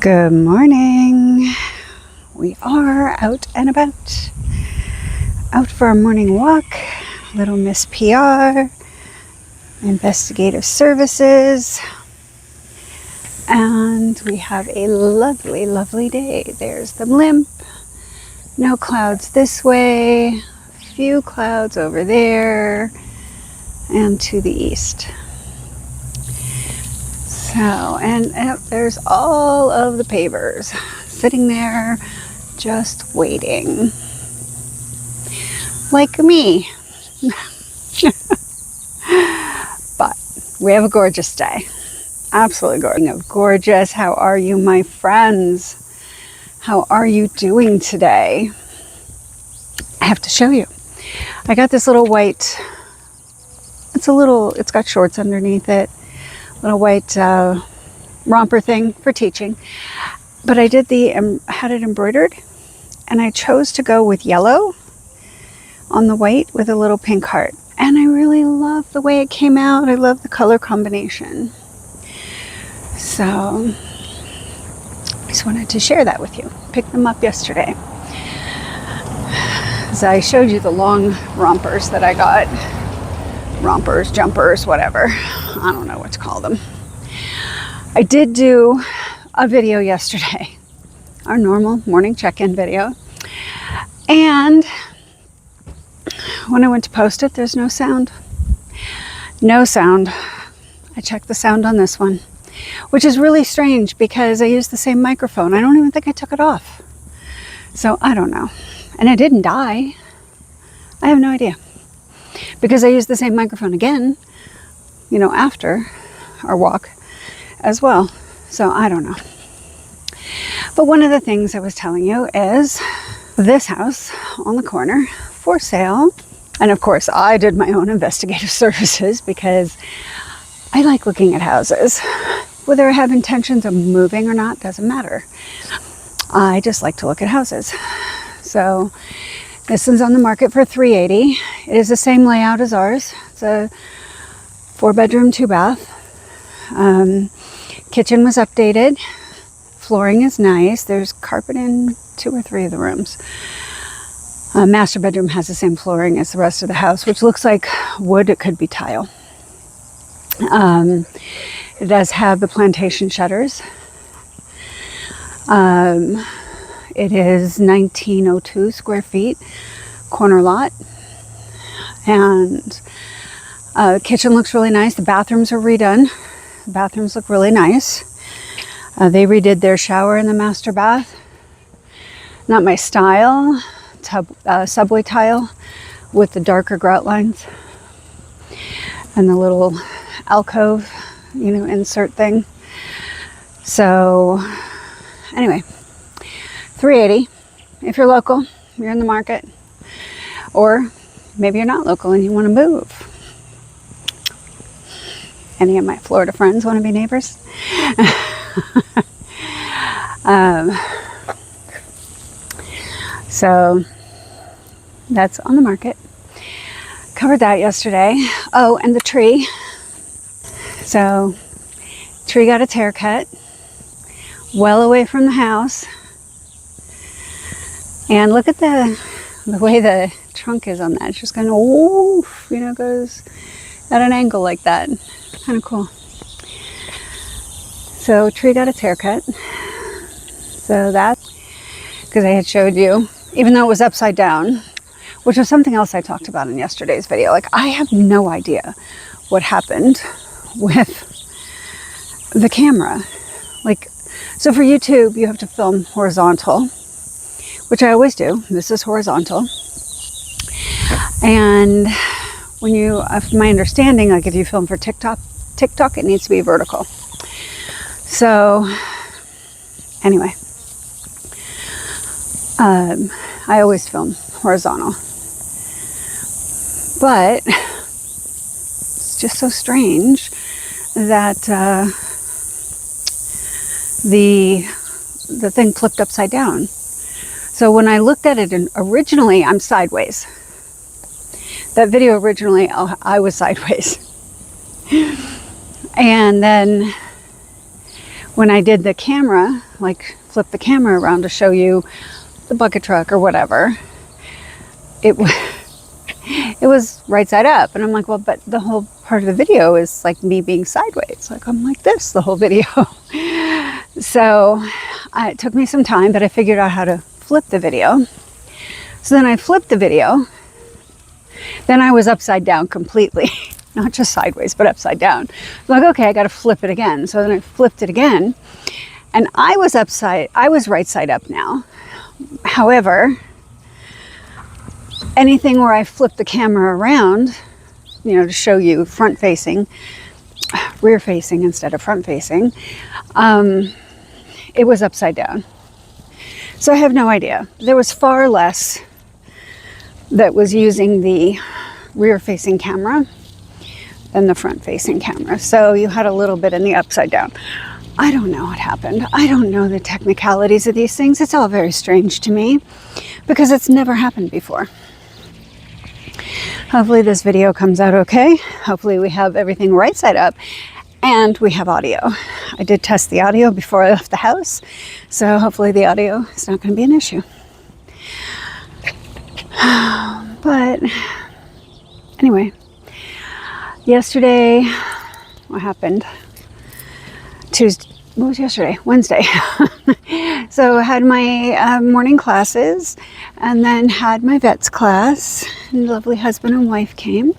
Good morning. We are out and about. Out for a morning walk. Little Miss Pyaar, investigative services. And we have a lovely, lovely day. There's the blimp. No clouds this way. Few clouds over there. And to the east. So, and there's all of the pavers sitting there just waiting. Like me. But we have a gorgeous day. Absolutely gorgeous. How are you, my friends? How are you doing today? I have to show you. I got this little white, it's got shorts underneath it. Little white romper thing for teaching. But I did had it embroidered, and I chose to go with yellow on the white with a little pink heart. And I really love the way it came out. I love the color combination. So I just wanted to share that with you. Picked them up yesterday. As I showed you the long rompers that I got. Rompers, jumpers, whatever. I don't know what to call them. I did do a video yesterday. Our normal morning check-in video. And when I went to post it, there's no sound. No sound. I checked the sound on this one, which is really strange because I used the same microphone. I don't even think I took it off. So I don't know. And it didn't die. I have no idea. Because I used the same microphone again, after our walk as well. So I don't know. But one of the things I was telling you is this house on the corner for sale. And of course, I did my own investigative services because I like looking at houses. Whether I have intentions of moving or not doesn't matter. I just like to look at houses. So this one's on the market for $380. It is the same layout as ours. It's a 4-bedroom, 2-bath. Kitchen was updated. Flooring is nice. There's carpet in 2 or 3 of the rooms. Master bedroom has the same flooring as the rest of the house, which looks like wood. It could be tile. It does have the plantation shutters. It is 1902 square feet, corner lot. And the kitchen looks really nice. The bathrooms are redone. The bathrooms look really nice. They redid their shower in the master bath. Not my style. Subway tile with the darker grout lines. And the little alcove, insert thing. So, anyway. $380 if you're local, you're in the market, or maybe you're not local and you want to move. Any of my Florida friends want to be neighbors? So that's on the market. Covered that yesterday. Oh, and the tree. So tree got its hair cut well away from the house. And look at the way the trunk is on that. It's just kind of woof, goes at an angle like that. Kind of cool. So tree got its haircut. So that's because I had showed you, even though it was upside down, which was something else I talked about in yesterday's video. Like, I have no idea what happened with the camera. Like, so for YouTube, you have to film horizontal, which I always do. This is horizontal. And when my understanding, like if you film for TikTok, it needs to be vertical. So anyway, I always film horizontal. But it's just so strange that the thing flipped upside down. So when I looked at it originally, I'm sideways. That video originally, I was sideways. And then when I did the camera, like flip the camera around to show you the bucket truck or whatever, it was right side up. And I'm like, well, but the whole part of the video is like me being sideways. Like I'm like this the whole video. So it took me some time, but I figured out how to flip the video. So then I flipped the video. Then I was upside down completely. Not just sideways, but upside down. I'm like, okay, I got to flip it again. So then I flipped it again. And I was right side up now. However, anything where I flip the camera around, you know, to show you front facing, rear facing instead of front facing, it was upside down. So I have no idea. There was far less that was using the rear facing camera than the front facing camera. So you had a little bit in the upside down. I don't know what happened. I don't know the technicalities of these things. It's all very strange to me because it's never happened before. Hopefully this video comes out okay. Hopefully we have everything right side up and we have audio. I did test the audio before I left the house, so hopefully the audio is not going to be an issue. But anyway, yesterday, what happened? What was yesterday? Wednesday. So I had my morning classes and then had my vet's class, and lovely husband and wife came,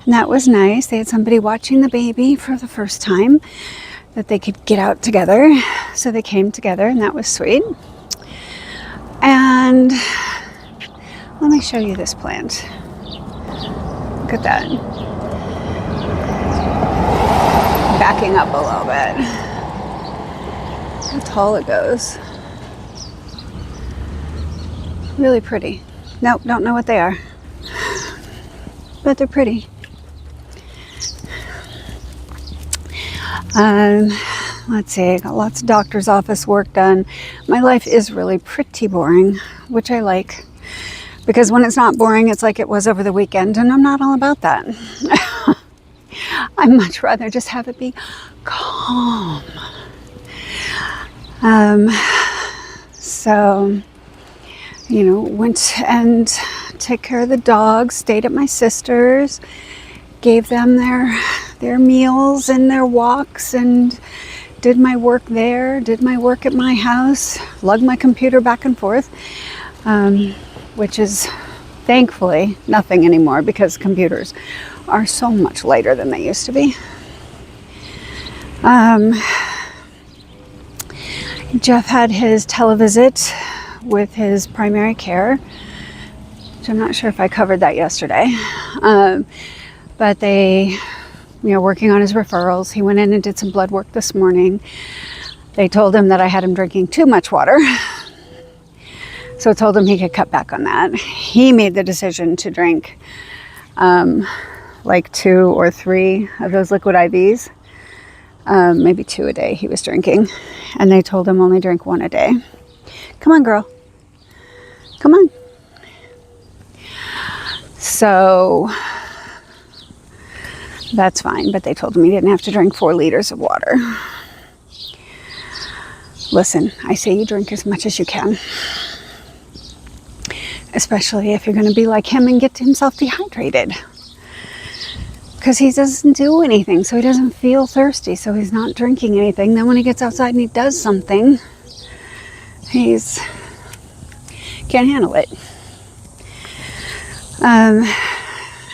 and that was nice. They had somebody watching the baby for the first time that they could get out together, so they came together, and that was sweet. And let me show you this plant. Look at that. Backing up a little bit. How tall it goes. Really pretty. Nope, don't know what they are. But they're pretty. Let's see, I got lots of doctor's office work done. My life is really pretty boring, which I like. Because when it's not boring, it's like it was over the weekend, and I'm not all about that. I'd much rather just have it be calm. So, you know, went and took care of the dogs, stayed at my sister's, gave them their meals and their walks, and did my work there, did my work at my house, lugged my computer back and forth, which is thankfully nothing anymore because computers are so much lighter than they used to be. Jeff had his televisit with his primary care, which I'm not sure if I covered that yesterday. But they, you know, working on his referrals. He went in and did some blood work this morning. They told him that I had him drinking too much water. So I told him he could cut back on that. He made the decision to drink like 2 or 3 of those liquid IVs. Maybe 2 a day he was drinking. And they told him only drink 1 a day. Come on, girl. Come on. So that's fine. But they told him he didn't have to drink 4 liters of water. Listen, I say you drink as much as you can. Especially if you're going to be like him and get himself dehydrated. Because he doesn't do anything, so he doesn't feel thirsty, so he's not drinking anything. Then when he gets outside and he does something, he's can't handle it.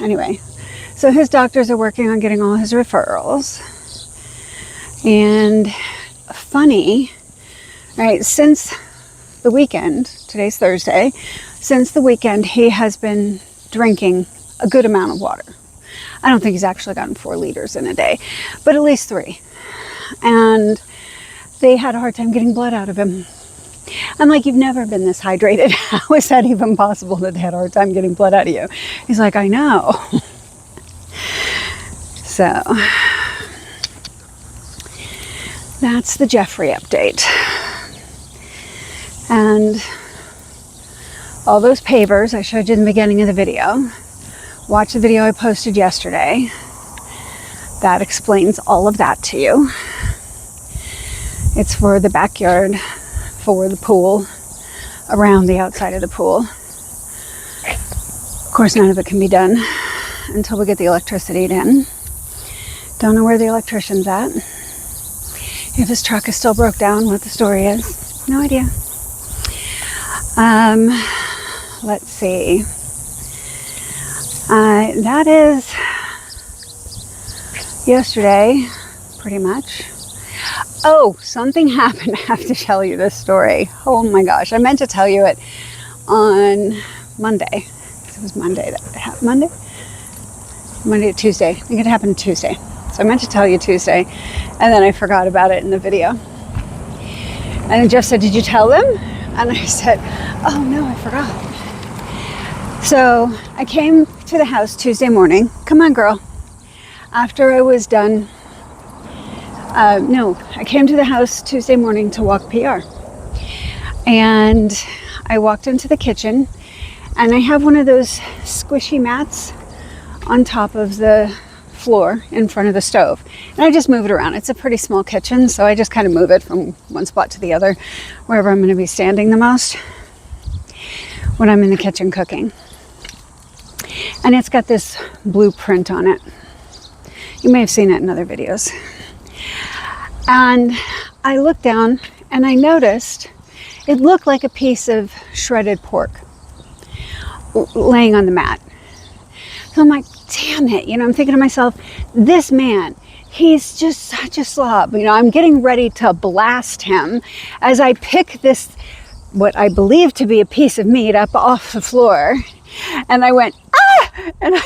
Anyway, so his doctors are working on getting all his referrals. And funny, right, since the weekend, today's Thursday, since the weekend he has been drinking a good amount of water. I don't think he's actually gotten 4 liters in a day, but at least 3. And they had a hard time getting blood out of him. I'm like, you've never been this hydrated. How is that even possible that they had a hard time getting blood out of you? He's like, I know. So that's the Jeffrey update. And all those pavers I showed you in the beginning of the video. Watch the video I posted yesterday. That explains all of that to you. It's for the backyard, for the pool, around the outside of the pool. Of course, none of it can be done until we get the electricity in. Don't know where the electrician's at. If his truck is still broke down, what the story is. No idea. Let's see. That is yesterday, pretty much. Oh, something happened. I have to tell you this story. Oh my gosh. I meant to tell you it on Monday. It was Monday that happened. Monday or Tuesday. I think it happened Tuesday. So I meant to tell you Tuesday, and then I forgot about it in the video. And then Jeff said, "Did you tell them?" And I said, "Oh no, I forgot." So I came to the house Tuesday morning. Come on, girl. After I was done, I came to the house Tuesday morning to walk Pyaar. And I walked into the kitchen, and I have one of those squishy mats on top of the floor in front of the stove. And I just move it around. It's a pretty small kitchen, so I just kind of move it from one spot to the other, wherever I'm going to be standing the most when I'm in the kitchen cooking. And it's got this blueprint on it. You may have seen it in other videos. And I looked down and I noticed it looked like a piece of shredded pork laying on the mat. So I'm like, damn it. I'm thinking to myself, this man, he's just such a slob. I'm getting ready to blast him as I pick this, what I believe to be a piece of meat, up off the floor. And I went, ah! And I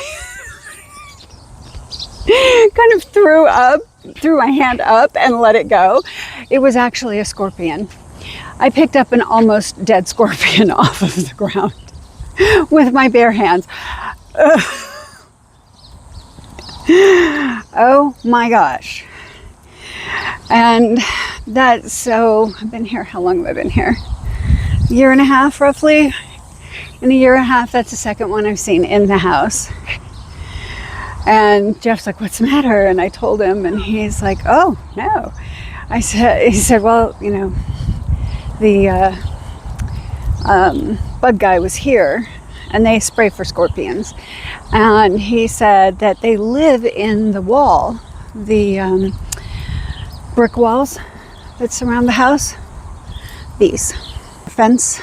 kind of threw my hand up and let it go. It was actually a scorpion. I picked up an almost dead scorpion off of the ground with my bare hands. Oh my gosh. And I've been here, how long have I been here? A year and a half roughly. In a year and a half, that's the second one I've seen in the house. And Jeff's like, "What's the matter?" And I told him, and he's like, "Oh, no." He said, "Well, the bug guy was here, and they spray for scorpions." And he said that they live in the wall, the brick walls that surround the house. These fence,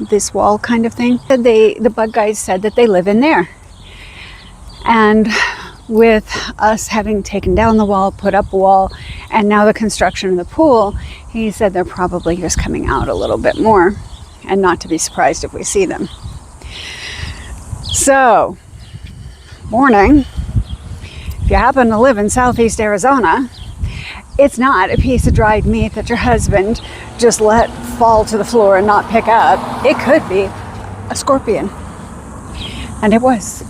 this wall kind of thing. The bug guys said that they live in there. And with us having taken down the wall, put up a wall, and now the construction of the pool, he said they're probably just coming out a little bit more, and not to be surprised if we see them. So, warning, if you happen to live in southeast Arizona, it's not a piece of dried meat that your husband just let fall to the floor and not pick up. It could be a scorpion. And it was.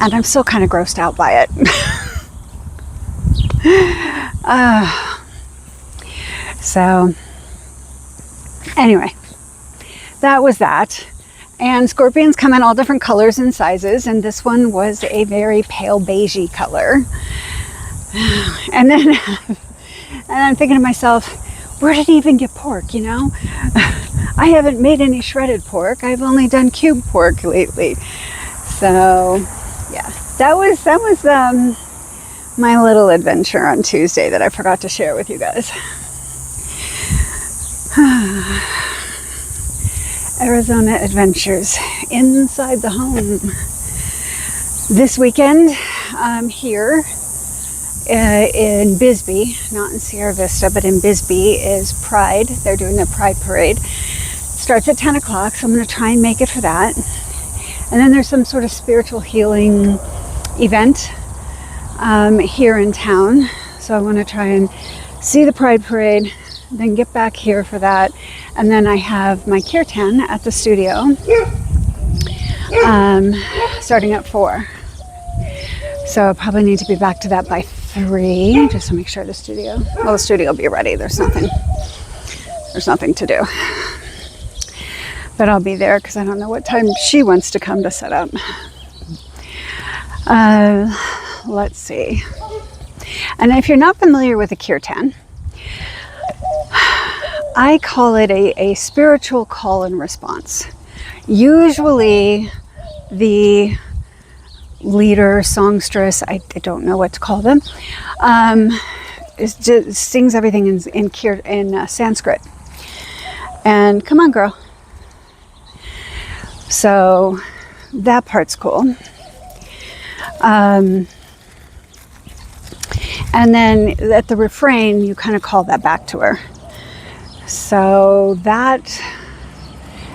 And I'm still kind of grossed out by it. So, anyway, that was that. And scorpions come in all different colors and sizes, and this one was a very pale beigey color. And then I'm thinking to myself, where did he even get pork, I haven't made any shredded pork. I've only done cube pork lately. So, yeah, that was my little adventure on Tuesday that I forgot to share with you guys. Arizona adventures inside the home. This weekend, I'm here in Bisbee, not in Sierra Vista, but in Bisbee is Pride. They're doing the Pride Parade. It starts at 10 o'clock, so I'm going to try and make it for that. And then there's some sort of spiritual healing event here in town. So I want to try and see the Pride Parade, then get back here for that. And then I have my kirtan at the studio starting at 4. So I'll probably need to be back to that by 3, just to make sure the studio will be ready. There's nothing to do. But I'll be there because I don't know what time she wants to come to set up. Let's see. And if you're not familiar with a kirtan, I call it a spiritual call and response. Usually the leader, songstress, I don't know what to call them, just sings everything in Sanskrit. And come on, girl. So that part's cool. And then at the refrain, you kind of call that back to her. So that,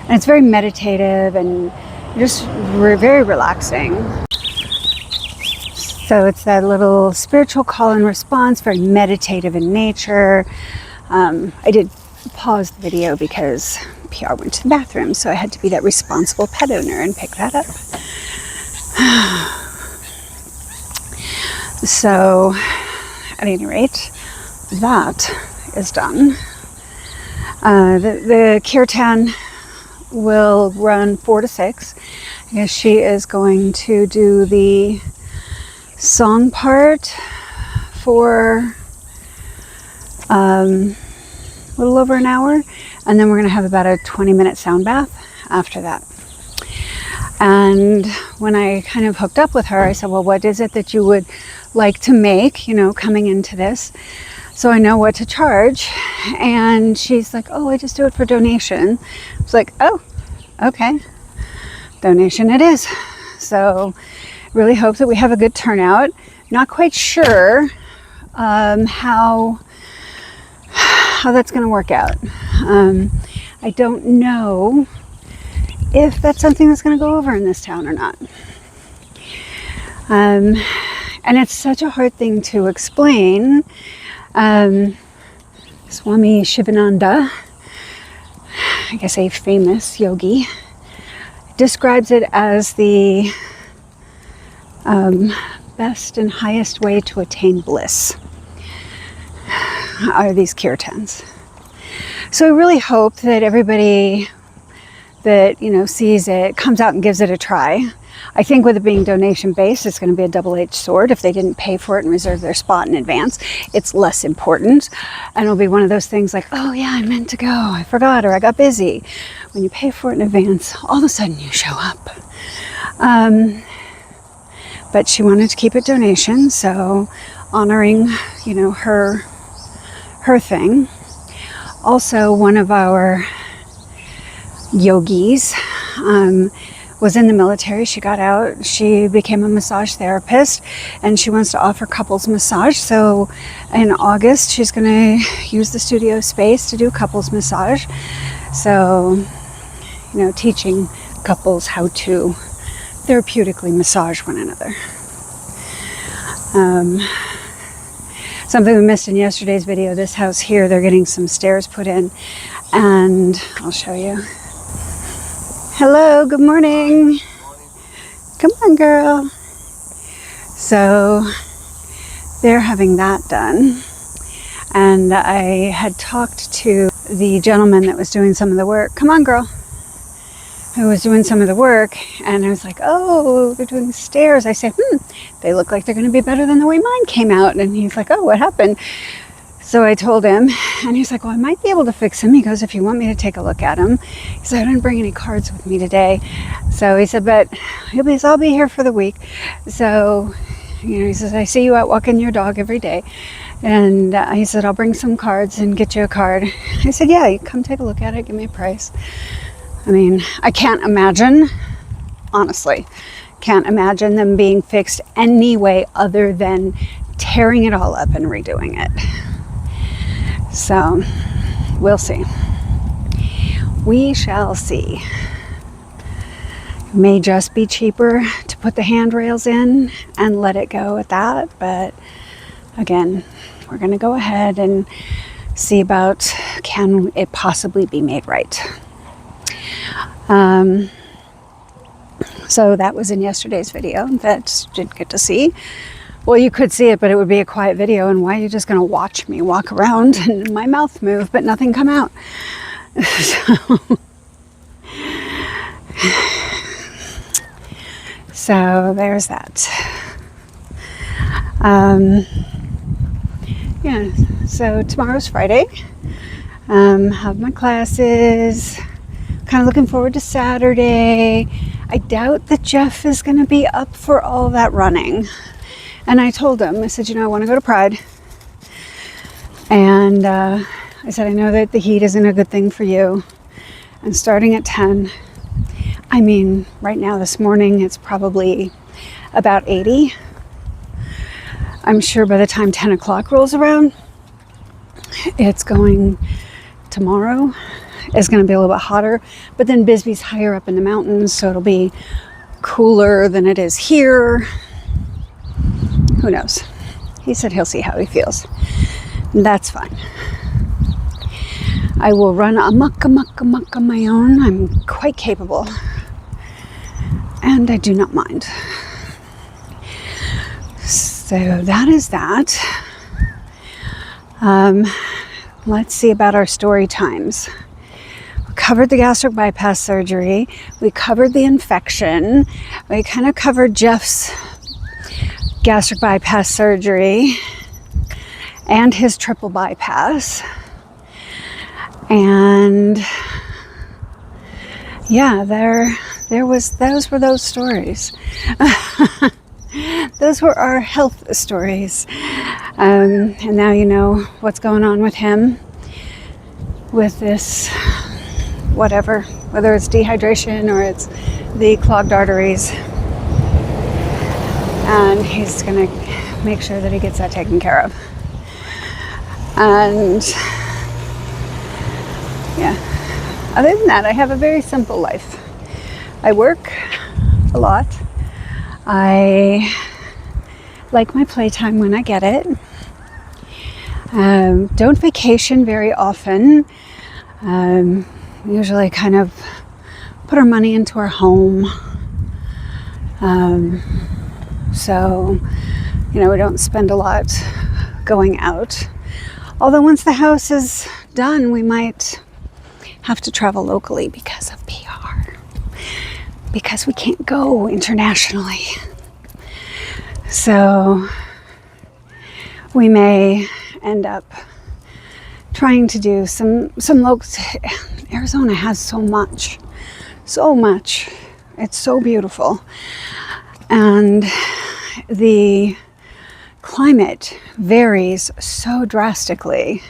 and it's very meditative and just very relaxing. So it's that little spiritual call and response, very meditative in nature. I did pause the video because Pyaar went to the bathroom, so I had to be that responsible pet owner and pick that up. So, at any rate, that is done. The kirtan will run 4 to 6. I guess she is going to do the song part for a little over an hour, and then we're going to have about a 20-minute sound bath after that. And when I kind of hooked up with her, I said, well, what is it that you would like to make, coming into this, so I know what to charge? And she's like, oh, I just do it for donation. I was like, oh, okay, donation it is. So really hope that we have a good turnout. Not quite sure how that's going to work out. I don't know if that's something that's going to go over in this town or not. And it's such a hard thing to explain. Swami Shivananda, I guess a famous yogi, describes it as the best and highest way to attain bliss are these kirtans. So I really hope that everybody that sees it comes out and gives it a try. I think with it being donation based, it's going to be a double-edged sword. If they didn't pay for it and reserve their spot in advance, it's less important, and it'll be one of those things like, oh yeah, I meant to go, I forgot, or I got busy. When you pay for it in advance, all of a sudden you show up. But she wanted to keep it donation, so honoring her thing. Also, one of our yogis was in the military. She got out, she became a massage therapist, and she wants to offer couples massage. So in August, she's going to use the studio space to do couples massage. So, teaching couples how to therapeutically massage one another. Something we missed in yesterday's video, this house here, they're getting some stairs put in, and I'll show you. Hello, good morning. Come on, girl. So they're having that done, and I had talked to the gentleman that was doing some of the work. Come on, girl. Who was doing some of the work, and I was like, oh, they're doing stairs. I said, they look like they're going to be better than the way mine came out. And he's like, oh, what happened? So I told him, and he's like, well, I might be able to fix him. He goes, if you want me to take a look at him. He said, I didn't bring any cards with me today. So he said, but I'll be here for the week. So, he says, I see you out walking your dog every day. And he said, I'll bring some cards and get you a card. I said, yeah, you come take a look at it, give me a price. I mean, I can't imagine, honestly, can't imagine them being fixed any way other than tearing it all up and redoing it. So, we'll see. We shall see. It may just be cheaper to put the handrails in and let it go at that, but again, we're going to go ahead and see about, can it possibly be made right? So that was in yesterday's video that you didn't get to see. Well, you could see it, but it would be a quiet video, and why are you just going to watch me walk around and my mouth move but nothing come out? So there's that. Yeah, so tomorrow's Friday. Have my classes. Kind of looking forward to Saturday. I doubt that Jeff is going to be up for all that running. And I told him, I said, you know, I want to go to Pride. And I said, I know that the heat isn't a good thing for you. And starting at 10, I mean, right now this morning, it's probably about 80. I'm sure by the time 10 o'clock rolls around, tomorrow is going to be a little bit hotter. But then Bisbee's higher up in the mountains, so it'll be cooler than it is here. Who knows? He said he'll see how he feels. That's fine. I will run amok on my own. I'm quite capable. And I do not mind. So that is that. Let's see about our story times. We covered the gastric bypass surgery. We covered the infection. We kind of covered Jeff's gastric bypass surgery and his triple bypass. And yeah, those were those stories. Those were our health stories. And now you know what's going on with him, with this, whatever, whether it's dehydration or it's the clogged arteries. And he's going to make sure that he gets that taken care of. And yeah, other than that, I have a very simple life. I work a lot. I like my playtime when I get it. Don't vacation very often. Usually kind of put our money into our home. So, you know, we don't spend a lot going out. Although once the house is done, we might have to travel locally because of Pyaar. Because we can't go internationally. So we may end up trying to do some local. Arizona has so much. It's so beautiful. And the climate varies so drastically.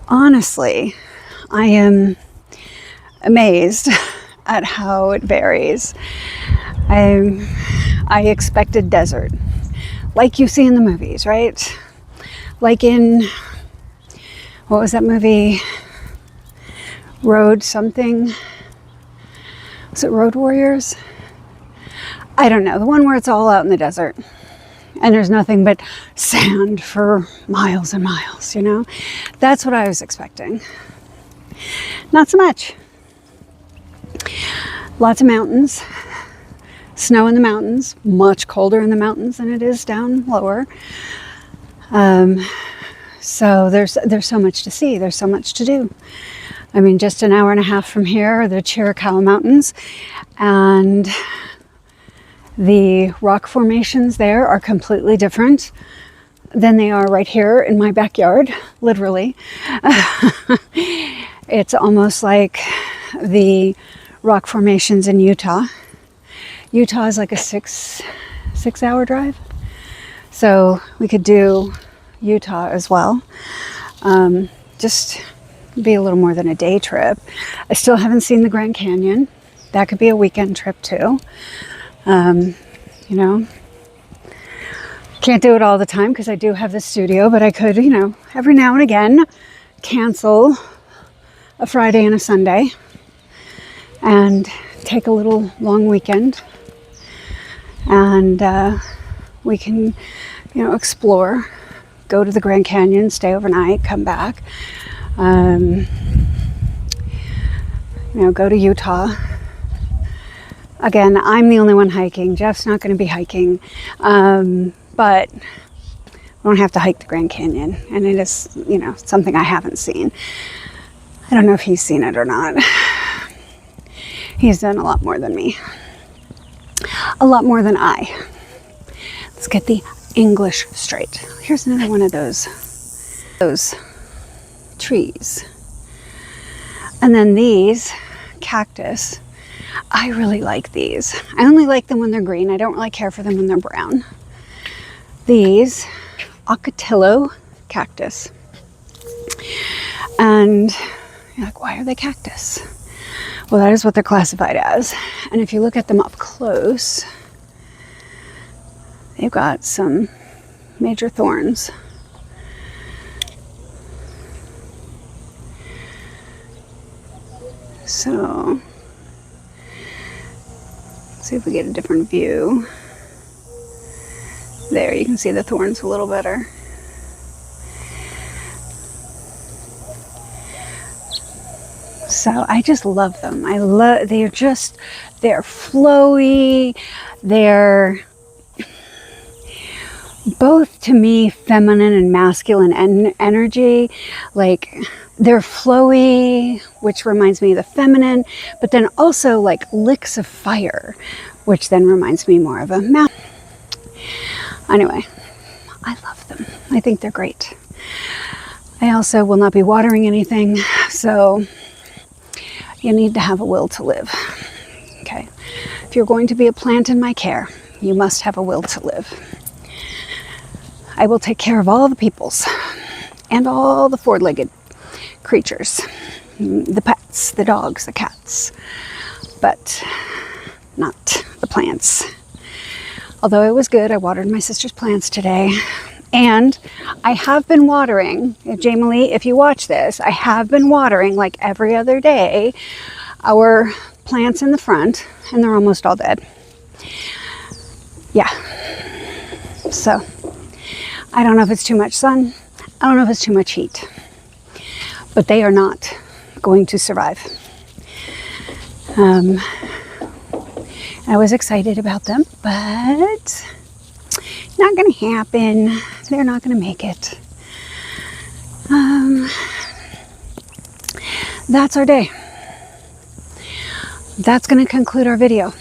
Honestly, I am amazed at how it varies. I expected desert, like you see in the movies, right? Like in, what was that movie? Road something? Was it Road Warriors? I don't know. The one where it's all out in the desert and there's nothing but sand for miles and miles, you know? That's what I was expecting. Not so much. Lots of mountains. Snow in the mountains. Much colder in the mountains than it is down lower. So there's so much to see. There's so much to do. I mean, just an hour and a half from here are the Chiricahua Mountains, and the rock formations there are completely different than they are right here in my backyard, literally. It's almost like the rock formations in Utah. Utah is like a six-hour drive. So we could do Utah as well. Just be a little more than a day trip. I still haven't seen the Grand Canyon. That could be a weekend trip too. You know, can't do it all the time because I do have the studio, but I could, you know, every now and again cancel a Friday and a Sunday and take a little long weekend, and we can, you know, explore, go to the Grand Canyon, stay overnight, come back, you know, go to Utah. Again, I'm the only one hiking. Jeff's not going to be hiking, but we don't have to hike the Grand Canyon, and it is, you know, something I haven't seen. I don't know if he's seen it or not. He's done a lot more than me. A lot more than I. Let's get the English straight. Here's another one of those trees. And then these cactus, I really like these. I only like them when they're green. I don't really care for them when they're brown. These ocotillo cactus. And you're like, why are they cactus? Well, that is what they're classified as. And if you look at them up close, they've got some major thorns. So, let's see if we get a different view. There, you can see the thorns a little better. So I just love them. They're flowy. They're both, to me, feminine and masculine energy. Like, they're flowy, which reminds me of the feminine, but then also like licks of fire, which then reminds me more of a masculine. Anyway, I love them. I think they're great. I also will not be watering anything, so you need to have a will to live. Okay. If you're going to be a plant in my care, you must have a will to live. I will take care of all the peoples and all the four-legged creatures, the pets, the dogs, the cats, but not the plants. Although it was good, I watered my sister's plants today. And I have been watering, Jamie, if you watch this, I have been watering like every other day our plants in the front, and they're almost all dead. Yeah. So, I don't know if it's too much sun. I don't know if it's too much heat. But they are not going to survive. I was excited about them, but not going to happen. They're not going to make it. That's our day. That's going to conclude our video.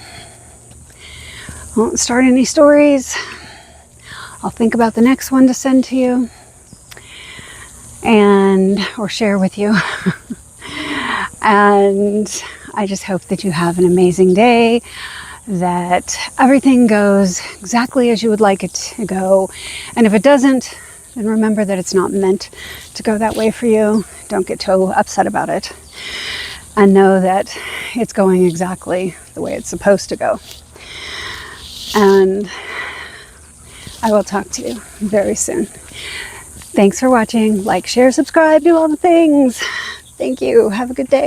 I won't start any stories. I'll think about the next one to send to you or share with you. And I just hope that you have an amazing day, that everything goes exactly as you would like it to go. And if it doesn't, then remember that it's not meant to go that way for you. Don't get too upset about it. And know that it's going exactly the way it's supposed to go. And I will talk to you very soon. Thanks for watching. Like, share, subscribe, do all the things. Thank you. Have a good day.